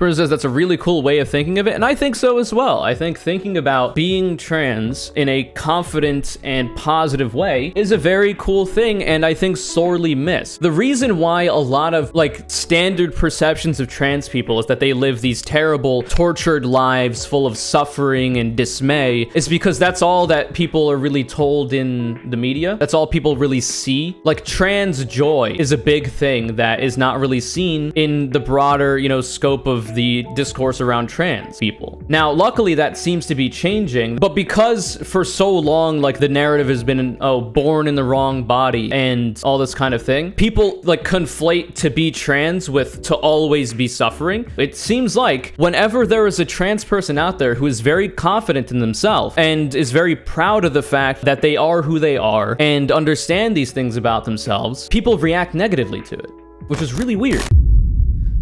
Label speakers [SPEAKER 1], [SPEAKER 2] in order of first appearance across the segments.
[SPEAKER 1] Person says that's a really cool way of thinking of it, and I think so as well. I think thinking about being trans in a confident and positive way is a very cool thing, and I think sorely missed. The reason why a lot of like standard perceptions of trans people is that they live these terrible, tortured lives full of suffering and dismay is because that's all that people are really told in the media. That's all people really see. Like, trans joy is a big thing that is not really seen in the broader, scope of the discourse around trans people. Now, luckily that seems to be changing, but because for so long, like, the narrative has been, born in the wrong body and all this kind of thing, people like conflate to be trans with to always be suffering. It seems like whenever there is a trans person out there who is very confident in themselves and is very proud of the fact that they are who they are and understand these things about themselves, people react negatively to it, which is really weird.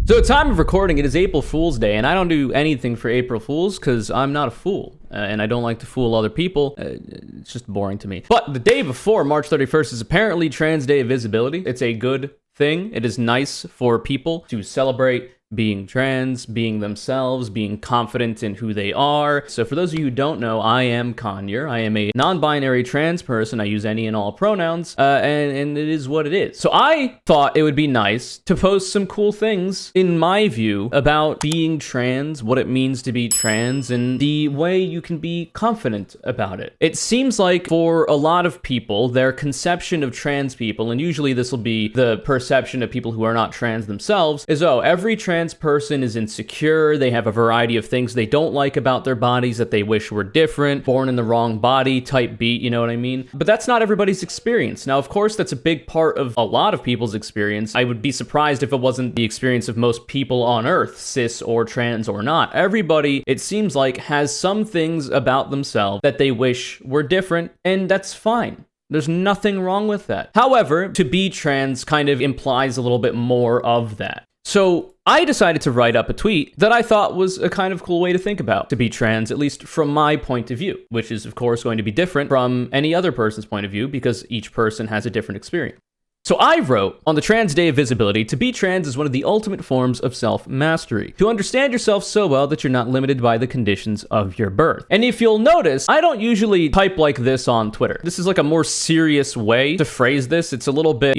[SPEAKER 1] So at time of recording, it is April Fool's Day, and I don't do anything for April Fools because I'm not a fool, and I don't like to fool other people. It's just boring to me. But the day before, March 31st, is apparently Trans Day of Visibility. It's a good thing. It is nice for people to celebrate being trans, being themselves, being confident in who they are. So for those of you who don't know, I am CONURE. I am a non-binary trans person. I use any and all pronouns, and it is what it is. So I thought it would be nice to post some cool things, in my view, about being trans, what it means to be trans, and the way you can be confident about it. It seems like for a lot of people, their conception of trans people, and usually this will be the perception of people who are not trans themselves, is, every trans person is insecure, they have a variety of things they don't like about their bodies that they wish were different, born in the wrong body type beat, you know what I mean? But that's not everybody's experience. Now, of course, that's a big part of a lot of people's experience. I would be surprised if it wasn't the experience of most people on Earth, cis or trans or not. Everybody, it seems like, has some things about themselves that they wish were different, and that's fine. There's nothing wrong with that. However, to be trans kind of implies a little bit more of that. So I decided to write up a tweet that I thought was a kind of cool way to think about to be trans, at least from my point of view, which is, of course, going to be different from any other person's point of view because each person has a different experience. So I wrote, on the Trans Day of Visibility, to be trans is one of the ultimate forms of self-mastery. To understand yourself so well that you're not limited by the conditions of your birth. And if you'll notice, I don't usually type like this on Twitter. This is like a more serious way to phrase this. It's a little bit,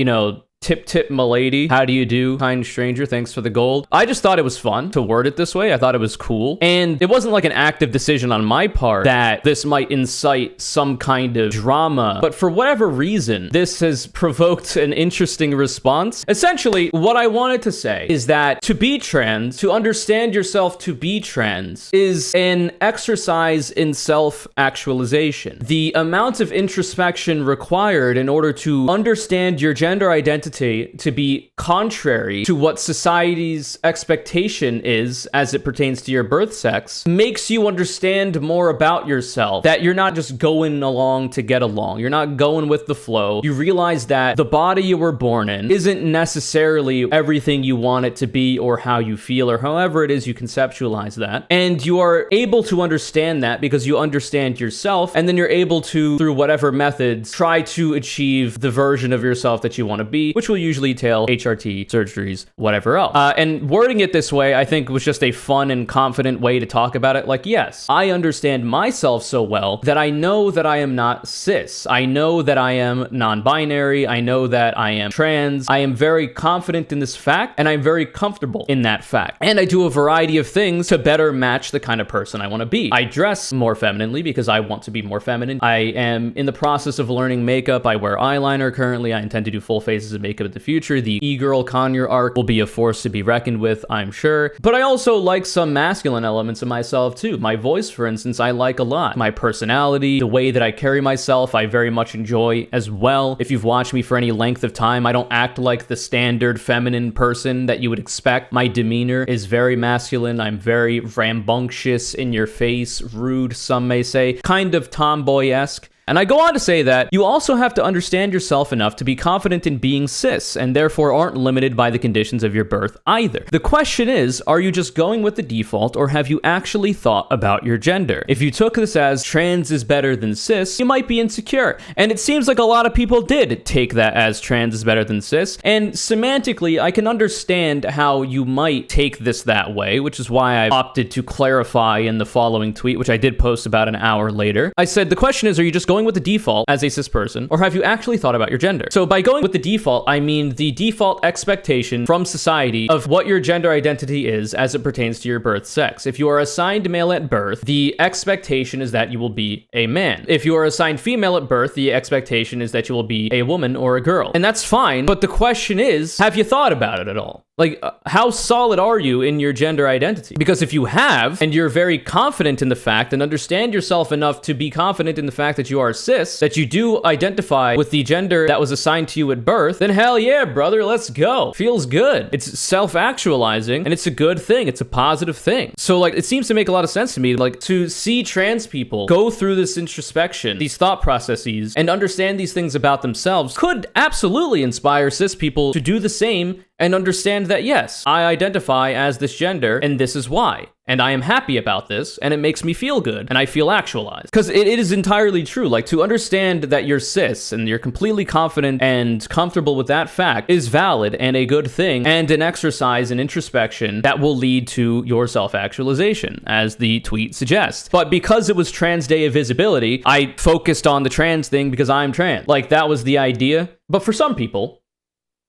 [SPEAKER 1] tip milady, how do you do, kind stranger, thanks for the gold. I just thought it was fun to word it this way. I thought it was cool. And it wasn't like an active decision on my part that this might incite some kind of drama. But for whatever reason, this has provoked an interesting response. Essentially, what I wanted to say is that to be trans, to understand yourself to be trans, is an exercise in self-actualization. The amount of introspection required in order to understand your gender identity to be contrary to what society's expectation is as it pertains to your birth sex makes you understand more about yourself, that you're not just going along to get along. You're not going with the flow. You realize that the body you were born in isn't necessarily everything you want it to be or how you feel or however it is you conceptualize that. And you are able to understand that because you understand yourself, and then you're able to, through whatever methods, try to achieve the version of yourself that you want to be, which will usually entail HRT, surgeries, whatever else. And wording it this way, I think, was just a fun and confident way to talk about it. Like, yes, I understand myself so well that I know that I am not cis. I know that I am non-binary. I know that I am trans. I am very confident in this fact, and I'm very comfortable in that fact. And I do a variety of things to better match the kind of person I want to be. I dress more femininely because I want to be more feminine. I am in the process of learning makeup. I wear eyeliner currently. I intend to do full faces of makeup in the future. The e-girl CONURE arc will be a force to be reckoned with, I'm sure. But I also like some masculine elements of myself too. My voice, for instance, I like a lot. My personality, the way that I carry myself, I very much enjoy as well. If you've watched me for any length of time, I don't act like the standard feminine person that you would expect. My demeanor is very masculine. I'm very rambunctious, in your face, rude, some may say, kind of tomboy-esque. And I go on to say that you also have to understand yourself enough to be confident in being cis, and therefore aren't limited by the conditions of your birth either. The question is, are you just going with the default, or have you actually thought about your gender? If you took this as trans is better than cis, you might be insecure. And it seems like a lot of people did take that as trans is better than cis. And semantically, I can understand how you might take this that way, which is why I opted to clarify in the following tweet, which I did post about an hour later. I said, the question is, are you just going with the default as a cis person, or have you actually thought about your gender? So by going with the default, I mean the default expectation from society of what your gender identity is as it pertains to your birth sex. If you are assigned male at birth, the expectation is that you will be a man. If you are assigned female at birth, the expectation is that you will be a woman or a girl. And that's fine, but the question is, have you thought about it at all? Like, how solid are you in your gender identity? Because if you have, and you're very confident in the fact and understand yourself enough to be confident in the fact that you are cis, that you do identify with the gender that was assigned to you at birth, then hell yeah, brother, let's go. Feels good. It's self-actualizing, and it's a good thing. It's a positive thing. So, like, it seems to make a lot of sense to me, like, to see trans people go through this introspection, these thought processes, and understand these things about themselves could absolutely inspire cis people to do the same and understand that, yes, I identify as this gender, and this is why. And I am happy about this, and it makes me feel good, and I feel actualized. Because it is entirely true. Like, to understand that you're cis, and you're completely confident and comfortable with that fact is valid and a good thing, and an exercise in introspection that will lead to your self-actualization, as the tweet suggests. But because it was Trans Day of Visibility, I focused on the trans thing because I'm trans. Like, that was the idea. But for some people,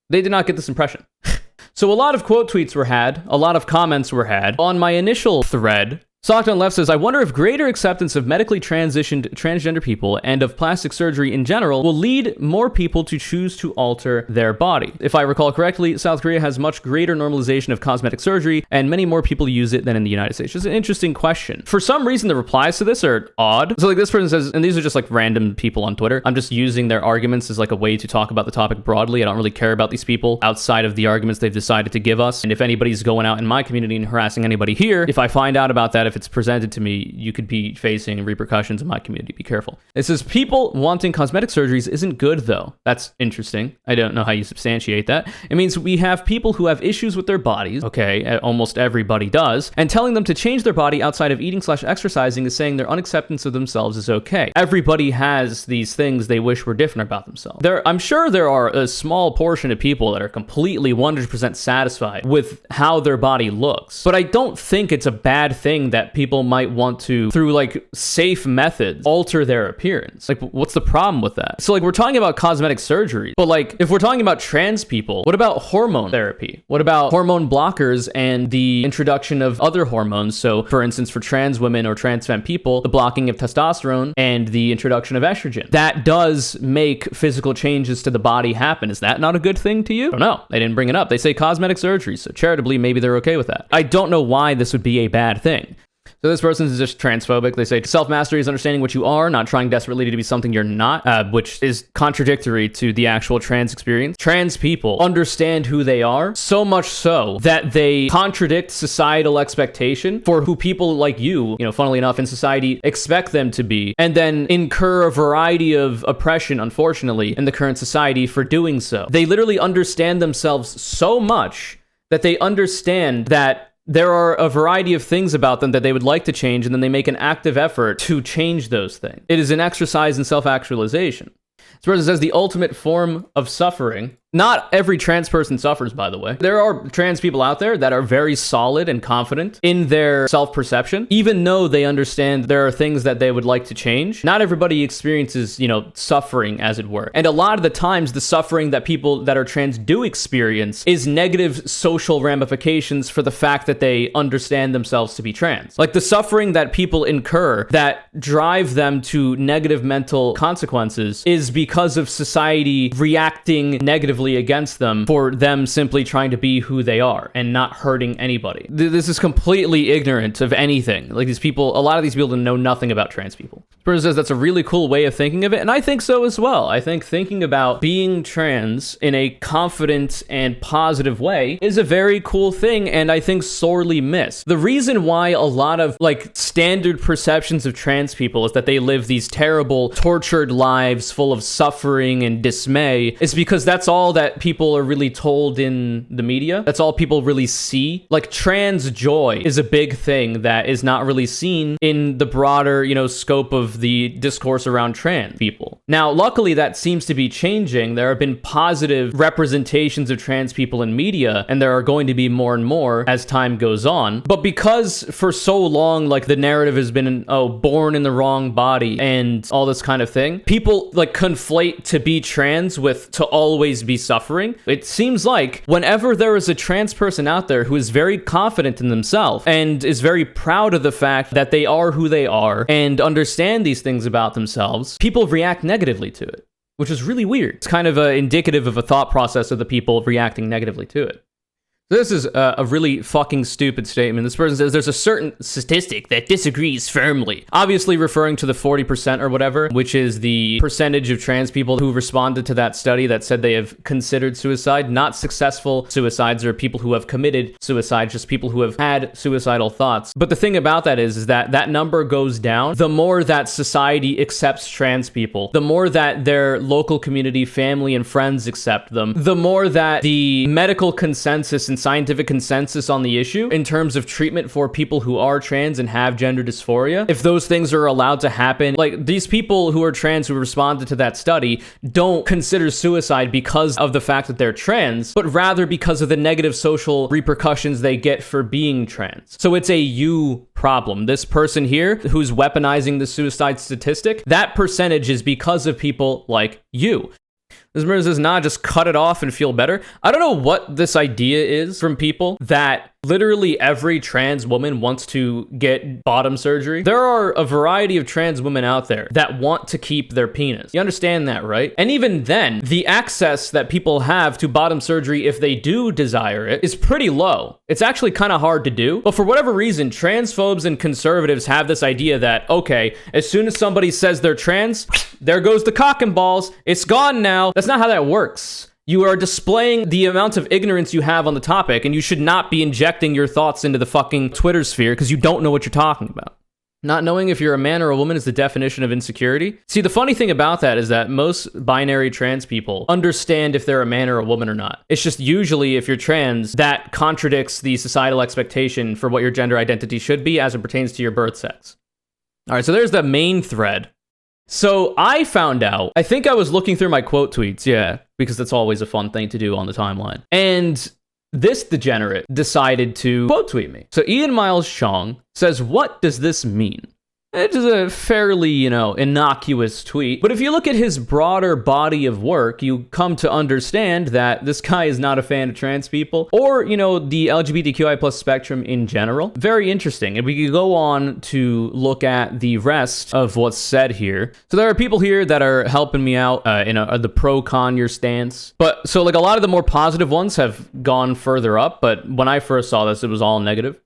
[SPEAKER 1] they did not get this impression. So a lot of quote tweets were had, a lot of comments were had. On my initial thread, Sockdown Left says, I wonder if greater acceptance of medically transitioned transgender people and of plastic surgery in general will lead more people to choose to alter their body. If I recall correctly, South Korea has much greater normalization of cosmetic surgery, and many more people use it than in the United States. Just an interesting question. For some reason, the replies to this are odd. So like this person says, and these are just like random people on Twitter, I'm just using their arguments as like a way to talk about the topic broadly. I don't really care about these people outside of the arguments they've decided to give us. And if anybody's going out in my community and harassing anybody here, if I find out about that, if it's presented to me, you could be facing repercussions in my community. Be careful. It says, people wanting cosmetic surgeries isn't good though. That's interesting. I don't know how you substantiate that. It means we have people who have issues with their bodies. Okay, almost everybody does. And telling them to change their body outside of eating/exercising is saying their unacceptance of themselves is okay. Everybody has these things they wish were different about themselves. I'm sure there are a small portion of people that are completely 100% satisfied with how their body looks. But I don't think it's a bad thing that people might want to, through like safe methods, alter their appearance. Like, what's the problem with that? So like, we're talking about cosmetic surgery, but like, if we're talking about trans people, what about hormone therapy? What about hormone blockers and the introduction of other hormones? So for instance, for trans women or trans femme people, the blocking of testosterone and the introduction of estrogen. That does make physical changes to the body happen. Is that not a good thing to you? I don't know. They didn't bring it up. They say cosmetic surgery, so charitably, maybe they're okay with that. I don't know why this would be a bad thing. So this person is just transphobic. They say self-mastery is understanding what you are, not trying desperately to be something you're not, which is contradictory to the actual trans experience. Trans people understand who they are, so much so that they contradict societal expectation for who people like you, funnily enough, in society expect them to be, and then incur a variety of oppression, unfortunately, in the current society for doing so. They literally understand themselves so much that they understand that there are a variety of things about them that they would like to change, and then they make an active effort to change those things. It is an exercise in self-actualization. This person says the ultimate form of suffering. Not every trans person suffers, by the way. There are trans people out there that are very solid and confident in their self-perception, even though they understand there are things that they would like to change. Not everybody experiences, suffering, as it were. And a lot of the times, the suffering that people that are trans do experience is negative social ramifications for the fact that they understand themselves to be trans. Like the suffering that people incur that drive them to negative mental consequences is because of society reacting negatively against them for them simply trying to be who they are and not hurting anybody. This is completely ignorant of anything. Like these people, a lot of these people know nothing about trans people. Person says that's a really cool way of thinking of it, and I think so as well. I think thinking about being trans in a confident and positive way is a very cool thing, and I think sorely missed. The reason why a lot of standard perceptions of trans people is that they live these terrible, tortured lives full of suffering and dismay is because that's all that people are really told in the media. That's all people really see. Trans joy is a big thing that is not really seen in the broader, scope of the discourse around trans people. Now, luckily, that seems to be changing. There have been positive representations of trans people in media, and there are going to be more and more as time goes on. But because for so long, the narrative has been, born in the wrong body and all this kind of thing, people conflate to be trans with to always be suffering. It seems like whenever there is a trans person out there who is very confident in themselves and is very proud of the fact that they are who they are and understand these things about themselves, people react negatively to it, which is really weird. It's kind of indicative of a thought process of the people reacting negatively to it. This is a really fucking stupid statement. This person says there's a certain statistic that disagrees firmly. Obviously referring to the 40% or whatever, which is the percentage of trans people who responded to that study that said they have considered suicide. Not successful suicides or people who have committed suicide, just people who have had suicidal thoughts. But the thing about that is that that number goes down the more that society accepts trans people, the more that their local community, family, and friends accept them, the more that the medical consensus and scientific consensus on the issue in terms of treatment for people who are trans and have gender dysphoria, if those things are allowed to happen, these people who are trans who responded to that study don't consider suicide because of the fact that they're trans, but rather because of the negative social repercussions they get for being trans. So it's a you problem. This person here who's weaponizing the suicide statistic, that percentage is because of people like you. This person says, nah, just cut it off and feel better. I don't know what this idea is from people that literally every trans woman wants to get bottom surgery. There are a variety of trans women out there that want to keep their penis. You understand that, right? And even then, the access that people have to bottom surgery, if they do desire it, is pretty low. It's actually kind of hard to do. But for whatever reason, transphobes and conservatives have this idea that, okay, as soon as somebody says they're trans, there goes the cock and balls. It's gone now. That's not how that works. You are displaying the amount of ignorance you have on the topic, and you should not be injecting your thoughts into the fucking Twitter sphere because you don't know what you're talking about. Not knowing if you're a man or a woman is the definition of insecurity. See, the funny thing about that is that most binary trans people understand if they're a man or a woman or not. It's just usually if you're trans, that contradicts the societal expectation for what your gender identity should be as it pertains to your birth sex. All right, so there's the main thread. So I found out, I think I was looking through my quote tweets, yeah, because that's always a fun thing to do on the timeline. And this degenerate decided to quote tweet me. So Ian Miles Cheong says, "What does this mean?" It is a fairly, innocuous tweet. But if you look at his broader body of work, you come to understand that this guy is not a fan of trans people or, the LGBTQI plus spectrum in general. Very interesting. And we could go on to look at the rest of what's said here. So there are people here that are helping me out in the pro-CONURE stance. But so a lot of the more positive ones have gone further up. But when I first saw this, it was all negative.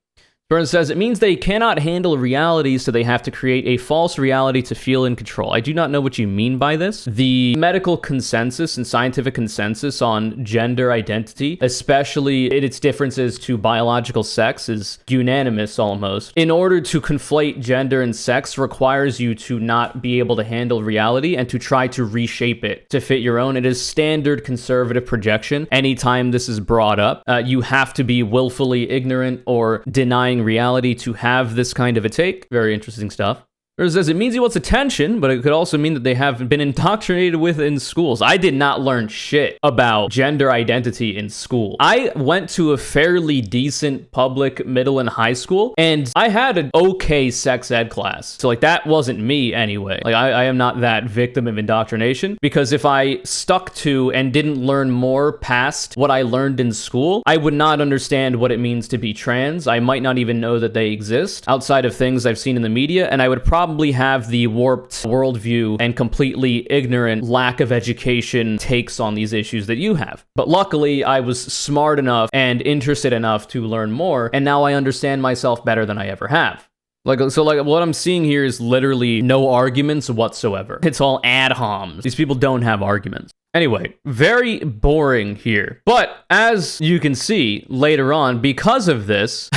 [SPEAKER 1] Burns says, it means they cannot handle reality, so they have to create a false reality to feel in control. I do not know what you mean by this. The medical consensus and scientific consensus on gender identity, especially in its differences to biological sex, is unanimous almost. In order to conflate gender and sex requires you to not be able to handle reality and to try to reshape it to fit your own. It is standard conservative projection. Anytime this is brought up, you have to be willfully ignorant or denying reality to have this kind of a take. Very interesting stuff. It says it means he wants attention, but it could also mean that they have been indoctrinated with in schools. I did not learn shit about gender identity in school. I went to a fairly decent public middle and high school, and I had an okay sex ed class. So that wasn't me anyway. I am not that victim of indoctrination, because if I stuck to and didn't learn more past what I learned in school, I would not understand what it means to be trans. I might not even know that they exist outside of things I've seen in the media, and I would probably have the warped worldview and completely ignorant lack of education takes on these issues that you have. But luckily, I was smart enough and interested enough to learn more, and now I understand myself better than I ever have. Like what I'm seeing here is literally no arguments whatsoever. It's all ad homs. These people don't have arguments. Anyway, very boring here. But as you can see later on, because of this,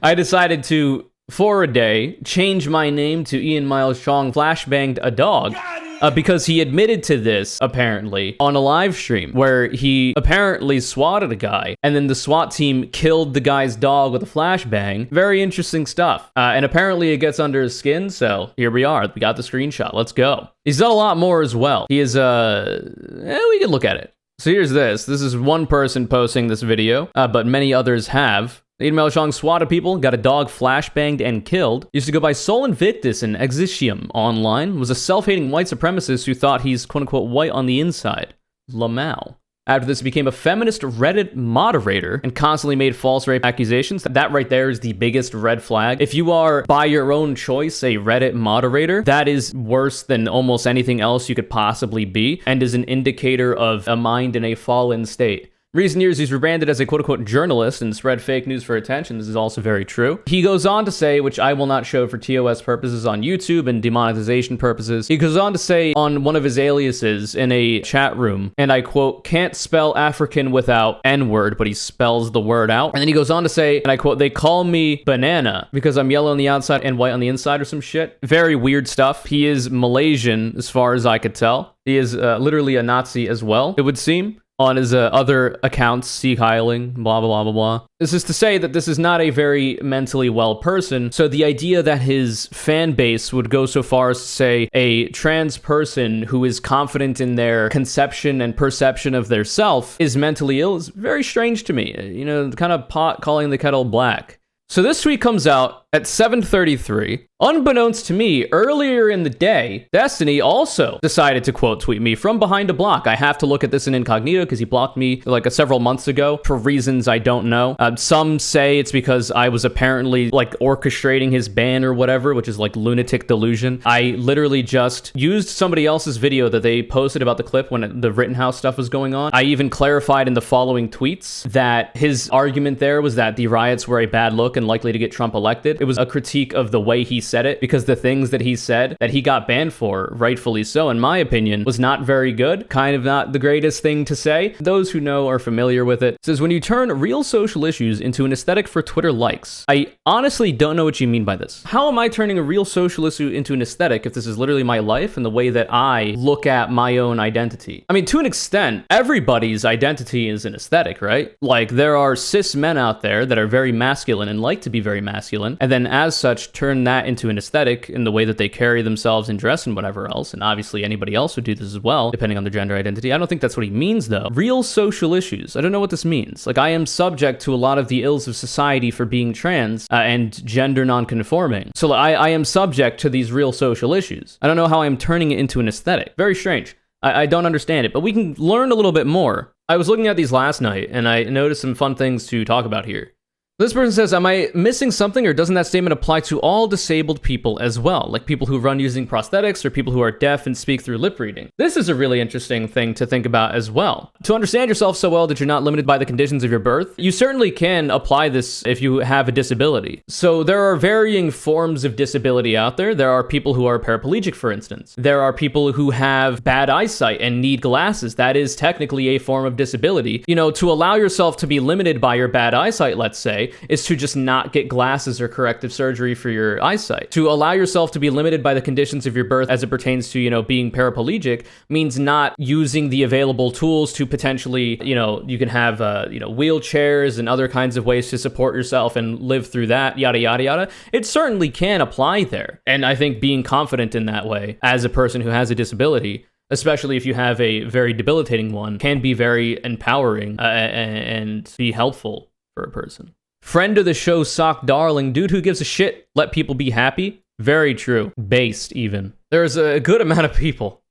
[SPEAKER 1] I decided to, for a day, change my name to Ian Miles Cheong Flashbanged a dog. Because he admitted to this, apparently, on a live stream, where he apparently swatted a guy, and then the SWAT team killed the guy's dog with a flashbang. Very interesting stuff. And apparently it gets under his skin, so here we are. We got the screenshot. Let's go. He's done a lot more as well. He is, we can look at it. So here's this. This is one person posting this video, but many others have. Ian Miles Cheong swatted people, got a dog flashbanged and killed. Used to go by Sol Invictus and Exitium online. Was a self-hating white supremacist who thought he's quote-unquote white on the inside. Lamau. After this, he became a feminist Reddit moderator and constantly made false rape accusations. That right there is the biggest red flag. If you are, by your own choice, a Reddit moderator, that is worse than almost anything else you could possibly be, and is an indicator of a mind in a fallen state. Recent years, he's rebranded as a quote-unquote journalist and spread fake news for attention. This is also very true. He goes on to say, which I will not show for TOS purposes on YouTube and demonetization purposes, he goes on to say on one of his aliases in a chat room, and I quote, can't spell African without N-word, but he spells the word out. And then he goes on to say, and I quote, they call me banana because I'm yellow on the outside and white on the inside or some shit. Very weird stuff. He is Malaysian as far as I could tell. He is literally a Nazi as well, it would seem. On his other accounts, Seek-heiling, blah, blah, blah, blah, blah. This is to say that this is not a very mentally well person, so the idea that his fan base would go so far as to say a trans person who is confident in their conception and perception of their self is mentally ill is very strange to me. You know, kind of pot calling the kettle black. So this tweet comes out at 7:33. Unbeknownst to me, earlier in the day, Destiny also decided to quote tweet me from behind a block. I have to look at this in incognito because he blocked me like several months ago for reasons I don't know. Some say it's because I was apparently like orchestrating his ban or whatever, which is like lunatic delusion. I literally just used somebody else's video that they posted about the clip when the Rittenhouse stuff was going on. I even clarified in the following tweets that his argument there was that the riots were a bad look and likely to get Trump elected. It was a critique of the way he said it, because the things that he said that he got banned for, rightfully so, in my opinion, was not very good. Kind of not the greatest thing to say. Those who know are familiar with it. It says, when you turn real social issues into an aesthetic for Twitter likes. I honestly don't know what you mean by this. How am I turning a real social issue into an aesthetic if this is literally my life and the way that I look at my own identity? I mean, to an extent, everybody's identity is an aesthetic, right? Like, there are cis men out there that are very masculine and like to be very masculine, and then as such turn that into an aesthetic in the way that they carry themselves and dress and whatever else. And obviously anybody else would do this as well, depending on their gender identity. I don't think that's what he means though. Real social issues. I don't know what this means. Like, I am subject to a lot of the ills of society for being trans and gender non-conforming. So I am subject to these real social issues. I don't know how I'm turning it into an aesthetic. Very strange. I don't understand it, but we can learn a little bit more. I was looking at these last night and I noticed some fun things to talk about here. This person says, am I missing something, or doesn't that statement apply to all disabled people as well? Like people who run using prosthetics or people who are deaf and speak through lip reading. This is a really interesting thing to think about as well. To understand yourself so well that you're not limited by the conditions of your birth, you certainly can apply this if you have a disability. So there are varying forms of disability out there. There are people who are paraplegic, for instance. There are people who have bad eyesight and need glasses. That is technically a form of disability. You know, to allow yourself to be limited by your bad eyesight, let's say, is to just not get glasses or corrective surgery for your eyesight. To allow yourself to be limited by the conditions of your birth as it pertains to, you know, being paraplegic means not using the available tools to potentially, you know, you can have, wheelchairs and other kinds of ways to support yourself and live through that, yada, yada, yada. It certainly can apply there. And I think being confident in that way as a person who has a disability, especially if you have a very debilitating one, can be very empowering and be helpful for a person. Friend of the show, Sock Darling, dude who gives a shit, let people be happy. Very true. Based, even. There's a good amount of people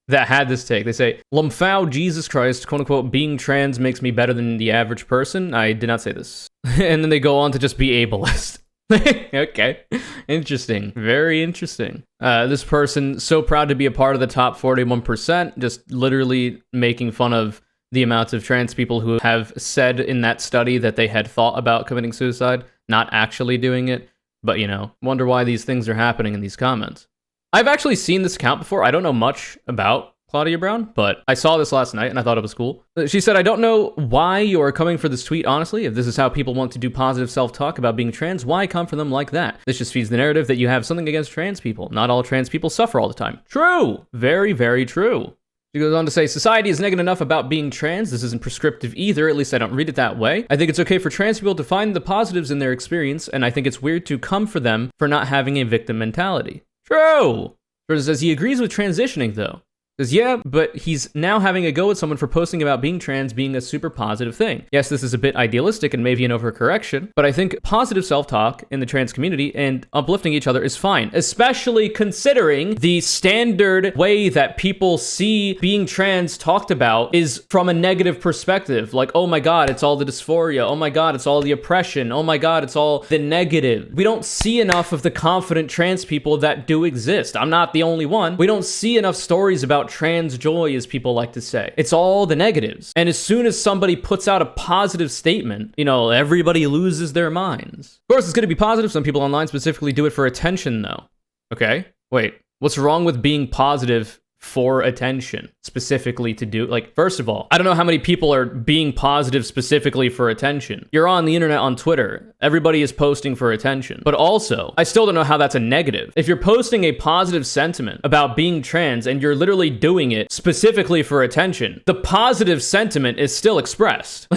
[SPEAKER 1] that had this take. They say, Lumphao, Jesus Christ, quote unquote, being trans makes me better than the average person. I did not say this. And then they go on to just be ableist. Okay. Interesting. Very interesting. This person, so proud to be a part of the top 41%, just literally making fun of the amounts of trans people who have said in that study that they had thought about committing suicide, not actually doing it, But, you know, wonder why these things are happening in these comments. I've actually seen this account before. I don't know much about Claudia Brown, but I saw this last night and I thought it was cool. She said, I don't know why you are coming for this tweet, honestly. If this is how people want to do positive self-talk about being trans, why come for them like that? This just feeds the narrative that you have something against trans people. Not all trans people suffer all the time. True. Very, very true. She goes on to say, society is negative enough about being trans. This isn't prescriptive either, at least I don't read it that way. I think it's okay for trans people to find the positives in their experience, and I think it's weird to come for them for not having a victim mentality. True. He says he agrees with transitioning, though. Says, yeah, but he's now having a go at someone for posting about being trans being a super positive thing. Yes, this is a bit idealistic and maybe an overcorrection, but I think positive self-talk in the trans community and uplifting each other is fine, especially considering the standard way that people see being trans talked about is from a negative perspective. Like, oh my God, it's all the dysphoria. Oh my God, it's all the oppression. Oh my God, it's all the negative. We don't see enough of the confident trans people that do exist. I'm not the only one. We don't see enough stories about trans joy, as people like to say. It's all the negatives. And as soon as somebody puts out a positive statement, you know, everybody loses their minds. Of course, it's going to be positive. Some people online specifically do it for attention, though. Okay, wait. What's wrong with being positive for attention, specifically to do, like, first of all, I don't know how many people are being positive specifically for attention. You're on the internet, on Twitter, everybody is posting for attention. But also, I still don't know how that's a negative. If you're posting a positive sentiment about being trans and you're literally doing it specifically for attention, the positive sentiment is still expressed.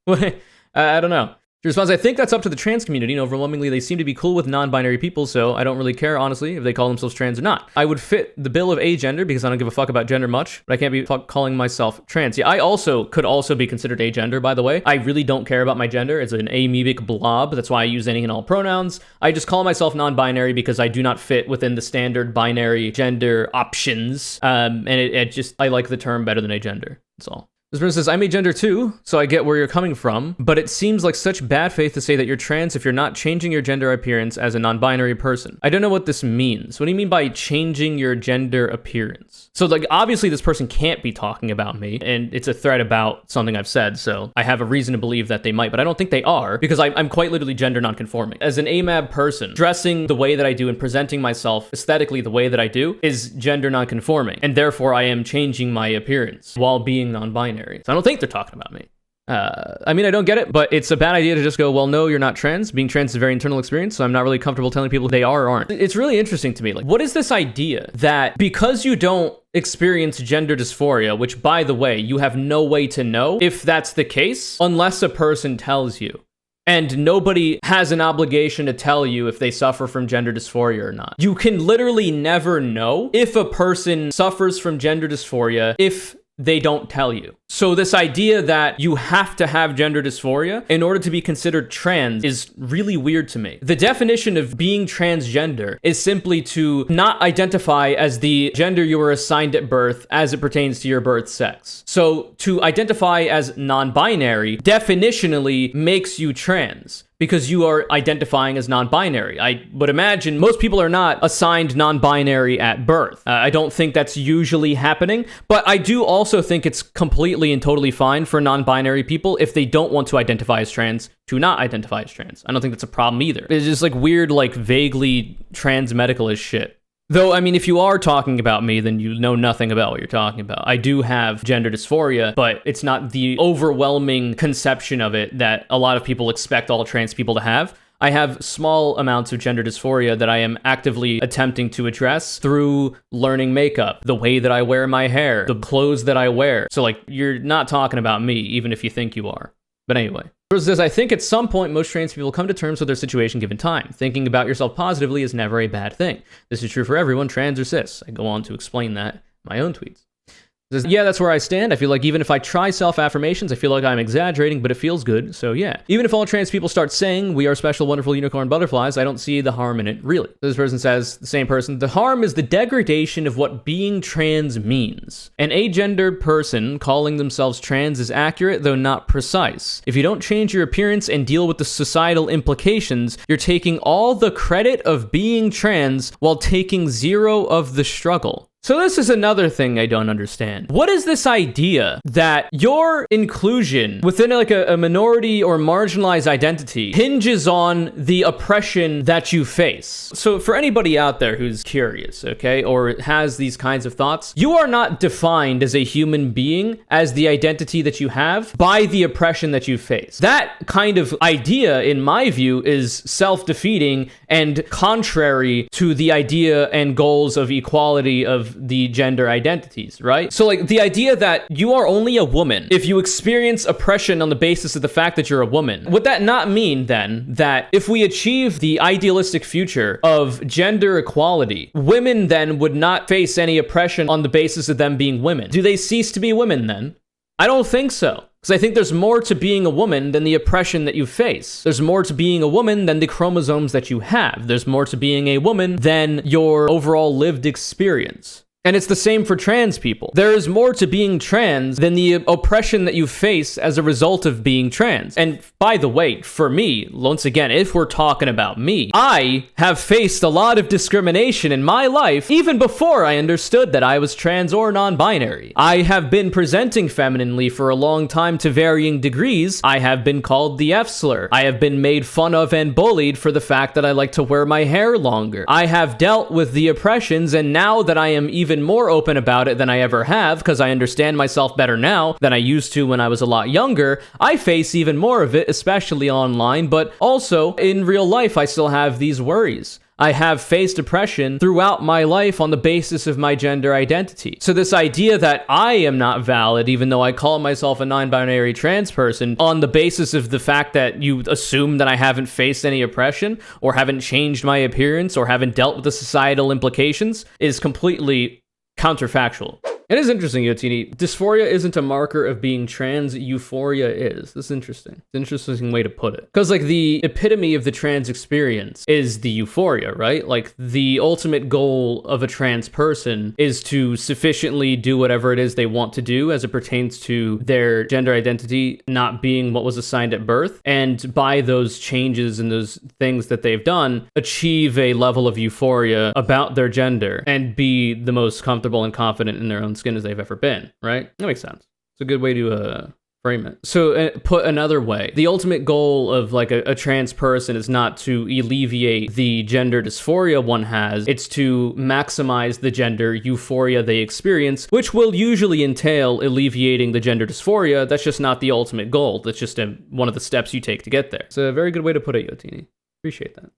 [SPEAKER 1] Like, I don't know. She responds, I think that's up to the trans community, and overwhelmingly they seem to be cool with non-binary people, so I don't really care, honestly, if they call themselves trans or not. I would fit the bill of agender because I don't give a fuck about gender much, but I can't be calling myself trans. Yeah, I could also be considered agender, by the way. I really don't care about my gender. It's an amoebic blob. That's why I use any and all pronouns. I just call myself non-binary because I do not fit within the standard binary gender options, and I like the term better than agender. That's all. This person says, I'm agender too, so I get where you're coming from, but it seems like such bad faith to say that you're trans if you're not changing your gender appearance as a non-binary person. I don't know what this means. What do you mean by changing your gender appearance? So, like, obviously this person can't be talking about me, and it's a thread about something I've said, so I have a reason to believe that they might, but I don't think they are, because I'm quite literally gender non-conforming. As an AMAB person, dressing the way that I do and presenting myself aesthetically the way that I do is gender non-conforming, and therefore I am changing my appearance while being non-binary. So I don't think they're talking about me. I mean, I don't get it, but it's a bad idea to just go, well, no, you're not trans. Being trans is a very internal experience, so I'm not really comfortable telling people they are or aren't. It's really interesting to me. Like, what is this idea that because you don't experience gender dysphoria, which, by the way, you have no way to know if that's the case unless a person tells you. And nobody has an obligation to tell you if they suffer from gender dysphoria or not. You can literally never know if a person suffers from gender dysphoria if they don't tell you. So this idea that you have to have gender dysphoria in order to be considered trans is really weird to me. The definition of being transgender is simply to not identify as the gender you were assigned at birth as it pertains to your birth sex. So to identify as non-binary definitionally makes you trans, because you are identifying as non-binary. I would imagine most people are not assigned non-binary at birth. I don't think that's usually happening, but I do also think it's completely and totally fine for non-binary people if they don't want to identify as trans to not identify as trans. I don't think that's a problem either. It's just like weird, like vaguely trans medical-ish shit. Though, I mean, if you are talking about me, then you know nothing about what you're talking about. I do have gender dysphoria, but it's not the overwhelming conception of it that a lot of people expect all trans people to have. I have small amounts of gender dysphoria that I am actively attempting to address through learning makeup, the way that I wear my hair, the clothes that I wear. So, like, you're not talking about me, even if you think you are. But anyway. Says, I think at some point most trans people come to terms with their situation given time. Thinking about yourself positively is never a bad thing. This is true for everyone, trans or cis. I go on to explain that in my own tweets. Says, yeah, that's where I stand. I feel like even if I try self-affirmations, I feel like I'm exaggerating, but it feels good, so yeah. Even if all trans people start saying, we are special, wonderful unicorn butterflies, I don't see the harm in it, really. This person says, the same person, the harm is the degradation of what being trans means. An agendered person calling themselves trans is accurate, though not precise. If you don't change your appearance and deal with the societal implications, you're taking all the credit of being trans while taking zero of the struggle. So this is another thing I don't understand. What is this idea that your inclusion within like a minority or marginalized identity hinges on the oppression that you face? So for anybody out there who's curious, okay, or has these kinds of thoughts, you are not defined as a human being as the identity that you have by the oppression that you face. That kind of idea, in my view, is self-defeating and contrary to the idea and goals of equality of the gender identities, right? So like the idea that you are only a woman if you experience oppression on the basis of the fact that you're a woman, would that not mean then that if we achieve the idealistic future of gender equality, women then would not face any oppression on the basis of them being women? Do they cease to be women then? I don't think so. Because I think there's more to being a woman than the oppression that you face. There's more to being a woman than the chromosomes that you have. There's more to being a woman than your overall lived experience. And it's the same for trans people. There is more to being trans than the oppression that you face as a result of being trans. And by the way, for me, once again, if we're talking about me, I have faced a lot of discrimination in my life even before I understood that I was trans or non-binary. I have been presenting femininely for a long time to varying degrees. I have been called the F-slur. I have been made fun of and bullied for the fact that I like to wear my hair longer. I have dealt with the oppressions, and now that I am even more open about it than I ever have, because I understand myself better now than I used to when I was a lot younger, I face even more of it, especially online, but also in real life, I still have these worries. I have faced oppression throughout my life on the basis of my gender identity. So this idea that I am not valid, even though I call myself a non-binary trans person, on the basis of the fact that you assume that I haven't faced any oppression, or haven't changed my appearance, or haven't dealt with the societal implications, is completely counterfactual. It is interesting, Yotini. Dysphoria isn't a marker of being trans, euphoria is. This is interesting. It's an interesting way to put it. Because, like, the epitome of the trans experience is the euphoria, right? Like, the ultimate goal of a trans person is to sufficiently do whatever it is they want to do as it pertains to their gender identity not being what was assigned at birth. And by those changes and those things that they've done, achieve a level of euphoria about their gender and be the most comfortable and confident in their own skin as they've ever been, right? That makes sense. It's a good way to frame it. So put another way, the ultimate goal of like a trans person is not to alleviate the gender dysphoria one has, it's to maximize the gender euphoria they experience, which will usually entail alleviating the gender dysphoria. That's just not the ultimate goal. That's just one of the steps you take to get there. It's a very good way to put it, Yotini. Appreciate that.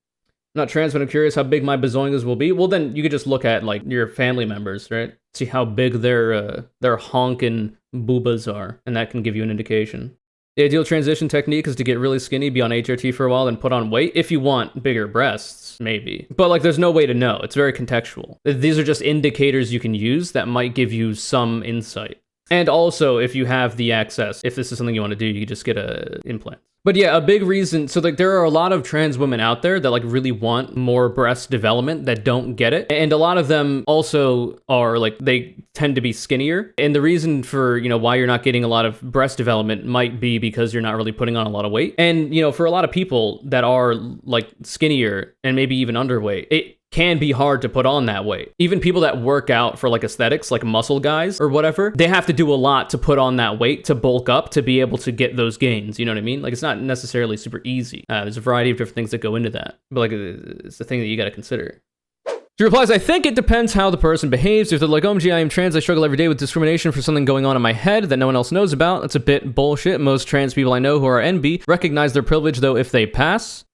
[SPEAKER 1] I'm not trans, but I'm curious how big my bazoingas will be. Well, then you could just look at like your family members, right? See how big their honkin' boobas are, and that can give you an indication. The ideal transition technique is to get really skinny, be on HRT for a while, then put on weight. If you want bigger breasts, maybe. But like, there's no way to know. It's very contextual. These are just indicators you can use that might give you some insight. And also, if you have the access, if this is something you want to do, you can just get an implant. But yeah, a big reason, so like there are a lot of trans women out there that like really want more breast development that don't get it. And a lot of them also are like, they tend to be skinnier. And the reason for, you know, why you're not getting a lot of breast development might be because you're not really putting on a lot of weight. And, you know, for a lot of people that are like skinnier and maybe even underweight, it can be hard to put on that weight. Even people that work out for like aesthetics, like muscle guys or whatever, they have to do a lot to put on that weight, to bulk up, to be able to get those gains. You know what I mean? Like, it's not necessarily super easy. There's a variety of different things that go into that. But like, it's the thing that you got to consider. She replies, I think it depends how the person behaves. If they're like, OMG, I am trans, I struggle every day with discrimination for something going on in my head that no one else knows about. That's a bit bullshit. Most trans people I know who are NB recognize their privilege, though, if they pass.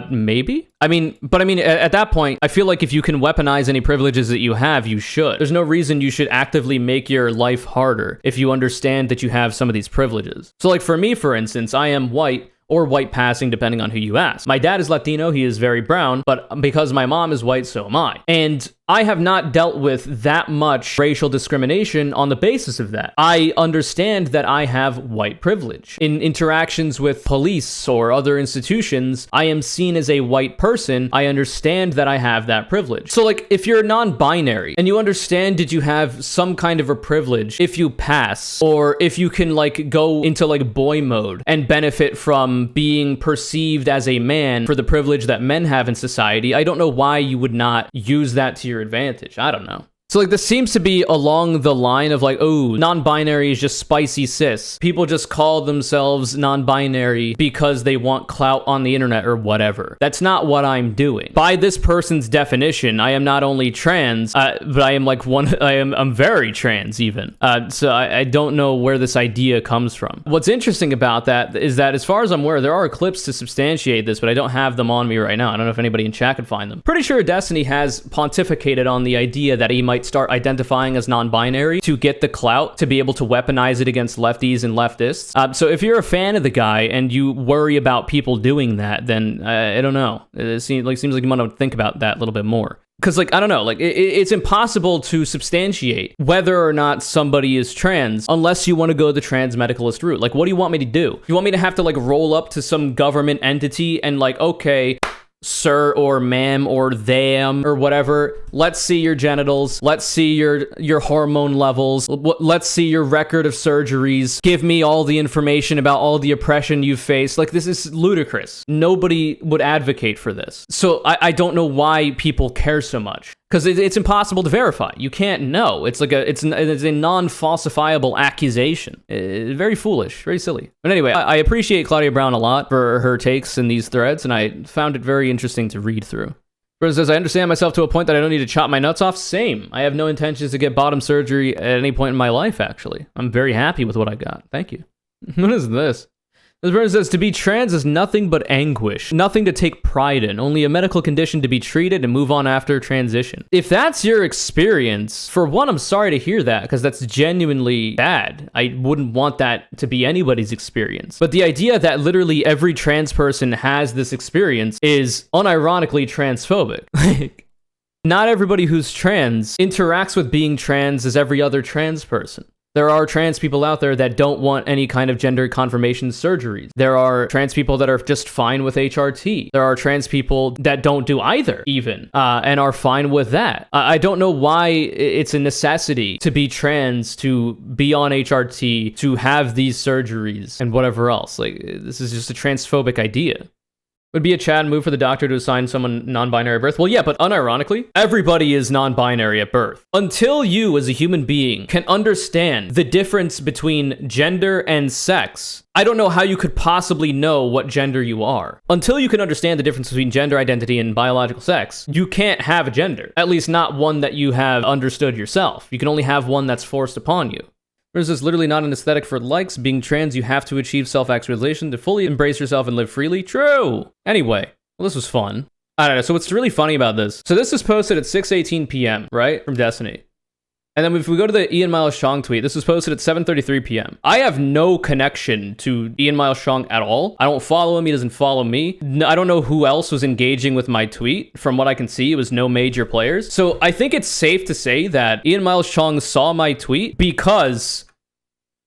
[SPEAKER 1] Maybe? I mean, at that point, I feel like if you can weaponize any privileges that you have, you should. There's no reason you should actively make your life harder if you understand that you have some of these privileges. So like for me, for instance, I am white, or white passing, depending on who you ask. My dad is Latino, he is very brown, but because my mom is white, so am I. And I have not dealt with that much racial discrimination on the basis of that. I understand that I have white privilege. In interactions with police or other institutions, I am seen as a white person. I understand that I have that privilege. So like, if you're non-binary and you understand that you have some kind of a privilege if you pass, or if you can like go into like boy mode and benefit from being perceived as a man for the privilege that men have in society, I don't know why you would not use that to your advantage. I don't know. So So like this seems to be along the line of like, oh, non-binary is just spicy cis. People just call themselves non-binary because they want clout on the internet or whatever. That's not what I'm doing. By this person's definition, I am not only trans, but I am like I'm very trans even. So I don't know where this idea comes from. What's interesting about that is that as far as I'm aware, there are clips to substantiate this, but I don't have them on me right now. I don't know if anybody in chat could find them. Pretty sure Destiny has pontificated on the idea that he might start identifying as non-binary to get the clout to be able to weaponize it against lefties and leftists. So if you're a fan of the guy and you worry about people doing that, then I don't know. It seems like you want to think about that a little bit more. Because, like, I don't know, like, it's impossible to substantiate whether or not somebody is trans unless you want to go the trans medicalist route. Like, what do you want me to do? You want me to have to, like, roll up to some government entity and, like, okay, sir or ma'am or them or whatever, let's see your genitals, let's see your hormone levels, let's see your record of surgeries, give me all the information about all the oppression you've faced. Like, this is ludicrous. Nobody would advocate for this. So I don't know why people care so much. Because it's impossible to verify. You can't know. It's like it's a non-falsifiable accusation. Very foolish, very silly. But anyway, I appreciate Claudia Brown a lot for her takes in these threads, and I found it very interesting to read through. Bruce says, I understand myself to a point that I don't need to chop my nuts off. Same. I have no intentions to get bottom surgery at any point in my life, actually. I'm very happy with what I got. Thank you. What is this? This person says, to be trans is nothing but anguish, nothing to take pride in, only a medical condition to be treated and move on after transition. If that's your experience, for one, I'm sorry to hear that, because that's genuinely bad. I wouldn't want that to be anybody's experience. But the idea that literally every trans person has this experience is unironically transphobic. Not everybody who's trans interacts with being trans as every other trans person. There are trans people out there that don't want any kind of gender confirmation surgeries. There are trans people that are just fine with HRT. There are trans people that don't do either, even, and are fine with that. I don't know why it's a necessity to be trans, to be on HRT, to have these surgeries, and whatever else. Like, this is just a transphobic idea. Would be a Chad move for the doctor to assign someone non-binary at birth? Well, yeah, but unironically, everybody is non-binary at birth. Until you, as a human being, can understand the difference between gender and sex, I don't know how you could possibly know what gender you are. Until you can understand the difference between gender identity and biological sex, you can't have a gender. At least not one that you have understood yourself. You can only have one that's forced upon you. This is literally not an aesthetic for likes. Being trans, you have to achieve self-actualization to fully embrace yourself and live freely. True! Anyway, well, this was fun. I don't know, so what's really funny about this? So this is posted at 6:18 p.m., right? From Destiny. And then if we go to the Ian Miles Cheong tweet, this was posted at 7:33 p.m. I have no connection to Ian Miles Cheong at all. I don't follow him. He doesn't follow me. I don't know who else was engaging with my tweet. From what I can see, it was no major players. So I think it's safe to say that Ian Miles Cheong saw my tweet because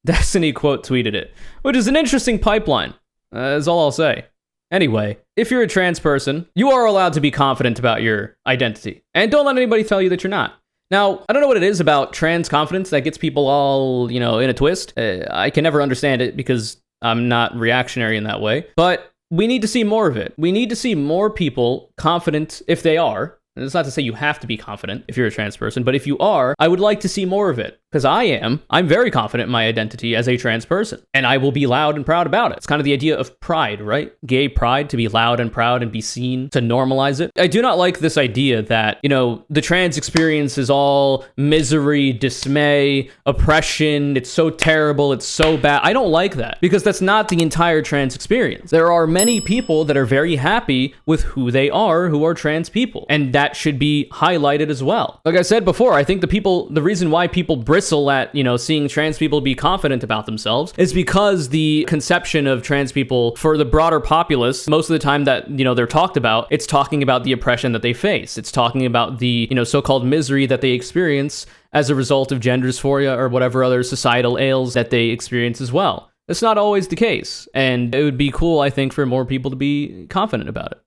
[SPEAKER 1] Destiny quote tweeted it, which is an interesting pipeline, is all I'll say. Anyway, if you're a trans person, you are allowed to be confident about your identity. And don't let anybody tell you that you're not. Now, I don't know what it is about trans confidence that gets people all, in a twist. I can never understand it because I'm not reactionary in that way. But we need to see more of it. We need to see more people confident if they are. And it's not to say you have to be confident if you're a trans person, but if you are, I would like to see more of it. Because I'm very confident in my identity as a trans person. And I will be loud and proud about it. It's kind of the idea of pride, right? Gay pride, to be loud and proud and be seen, to normalize it. I do not like this idea that, the trans experience is all misery, dismay, oppression. It's so terrible. It's so bad. I don't like that because that's not the entire trans experience. There are many people that are very happy with who they are, who are trans people. And that should be highlighted as well. Like I said before, I think the reason why people bristle at, seeing trans people be confident about themselves is because the conception of trans people for the broader populace, most of the time that, they're talked about, it's talking about the oppression that they face. It's talking about the, so-called misery that they experience as a result of gender dysphoria or whatever other societal ails that they experience as well. It's not always the case. And it would be cool, I think, for more people to be confident about it.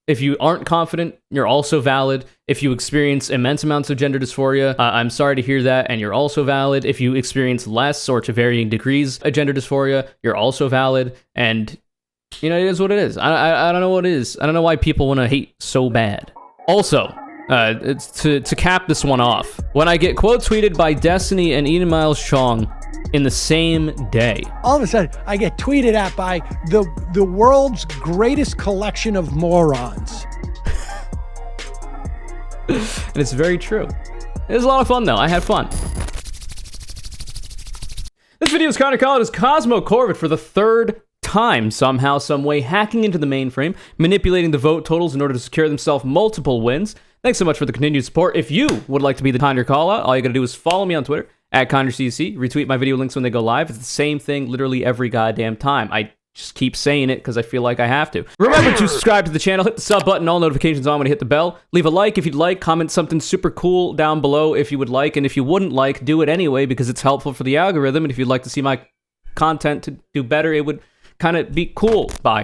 [SPEAKER 1] If you aren't confident, you're also valid. If you experience immense amounts of gender dysphoria, I'm sorry to hear that, and you're also valid. If you experience less or to varying degrees of gender dysphoria, you're also valid. And, it is what it is. I don't know what it is. I don't know why people want to hate so bad. Also, It's to cap this one off. When I get quote tweeted by Destiny and Ian Miles Cheong in the same day.
[SPEAKER 2] All of a sudden, I get tweeted at by the world's greatest collection of morons.
[SPEAKER 1] And it's very true. It was a lot of fun, though. I had fun. This video is CONURE CALLOUT as Cosmo Corvid for the third time, somehow, someway, hacking into the mainframe, manipulating the vote totals in order to secure themselves multiple wins. Thanks so much for the continued support. If you would like to be the CONURE CALLOUT, all you gotta do is follow me on Twitter, at CONURECC, retweet my video links when they go live. It's the same thing literally every goddamn time. I just keep saying it because I feel like I have to. Remember to subscribe to the channel, hit the sub button, all notifications on when you hit the bell. Leave a like if you'd like, comment something super cool down below if you would like, and if you wouldn't like, do it anyway because it's helpful for the algorithm, and if you'd like to see my content to do better, it would kind of be cool. Bye.